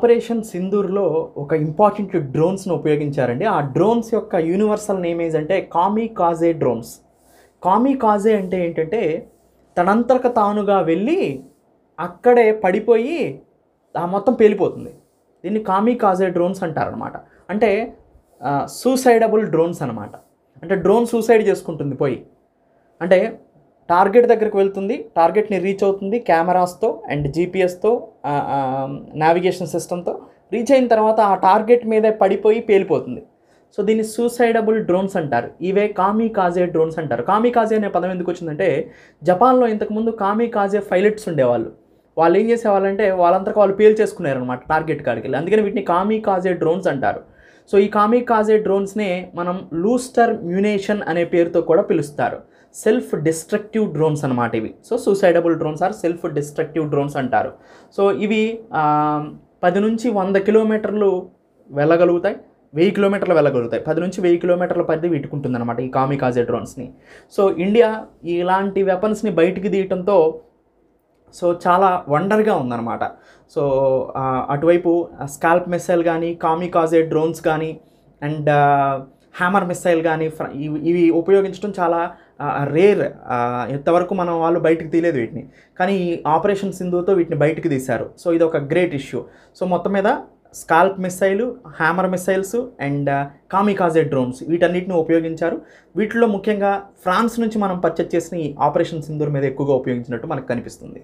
Operation సింధూర్‌లో ఒక important డ్రోన్స్‌ని ఉపయోగించారండి. ఆ drones యొక్క యూనివర్సల్ నేమ్ ఏంటంటే కామికాజే డ్రోన్స్. కామికాజే అంటే ఏంటంటే తనంతట తానుగా వెళ్ళి అక్కడే పడిపోయి మొత్తం పేలిపోతుంది. దీన్ని కామికాజే డ్రోన్స్ అంటారనమాట. అంటే సూసైడబుల్ డ్రోన్స్ అనమాట. అంటే డ్రోన్ సూసైడ్ చేసుకుంటుంది పోయి. అంటే టార్గెట్ దగ్గరికి వెళ్తుంది, టార్గెట్ని రీచ్ అవుతుంది కెమెరాస్తో అండ్ జీపీఎస్తో నావిగేషన్ సిస్టమ్తో రీచ్ అయిన తర్వాత ఆ టార్గెట్ మీదే పడిపోయి పేలిపోతుంది. సో దీన్ని సూసైడబుల్ డ్రోన్స్ అంటారు. ఇవే కామికాజే డ్రోన్స్ అంటారు. కామికాజే అనే పదం ఎందుకు వచ్చిందంటే జపాన్లో ఇంతకుముందు కామికాజే పైలట్స్ ఉండేవాళ్ళు. వాళ్ళు ఏం చేసేవాళ్ళంటే వాళ్ళంతకు వాళ్ళు పేల్చేసుకున్నారు అనమాట టార్గెట్ కాడికి వెళ్ళి. అందుకని వీటిని కామికాజే డ్రోన్స్ అంటారు. సో ఈ కామికాజే డ్రోన్స్నే మనం లూస్టర్ మ్యునేషన్ అనే పేరుతో కూడా పిలుస్తారు. సెల్ఫ్ డిస్ట్రక్టివ్ డ్రోన్స్ అనమాట ఇవి. So suicidable drones are self destructive drones అంటారు. సో ఇవి 10 నుంచి 100 కిలోమీటర్లు వెళ్ళగలుగుతాయి, 1000 కిలోమీటర్లు వెళ్ళగలుగుతాయి. 10 నుంచి 1000 కిలోమీటర్ల పరిధి వీటుకుంటుంది అనమాట ఈ కామికాజే డ్రోన్స్ని. సో ఇండియా ఇలాంటి వెపన్స్ని బయటికి తీయటంతో సో చాలా వండర్గా ఉందన్నమాట. సో అటువైపు స్కాల్ప్ మిస్సైల్ కానీ, కామికాజే డ్రోన్స్ కానీ అండ్ హ్యామర్ మిస్సైల్ కానీ ఇవి ఉపయోగించడం చాలా రేర్. ఇంతవరకు మనం వాళ్ళు బయటకు తీయలేదు వీటిని, కానీ ఈ ఆపరేషన్ సింధూతో వీటిని బయటకు తీశారు. సో ఇది ఒక గ్రేట్ ఇష్యూ. సో మొత్తం మీద SCALP missile, hammer missiles and kamikaze drones వీటన్నిటిని ఉపయోగించారు. వీటిలో ముఖ్యంగా ఫ్రాన్స్ నుంచి మనం పర్చేజ్ చేసిన ఈ ఆపరేషన్ సింధూర్ మీద ఎక్కువగా ఉపయోగించినట్టు మనకు కనిపిస్తుంది.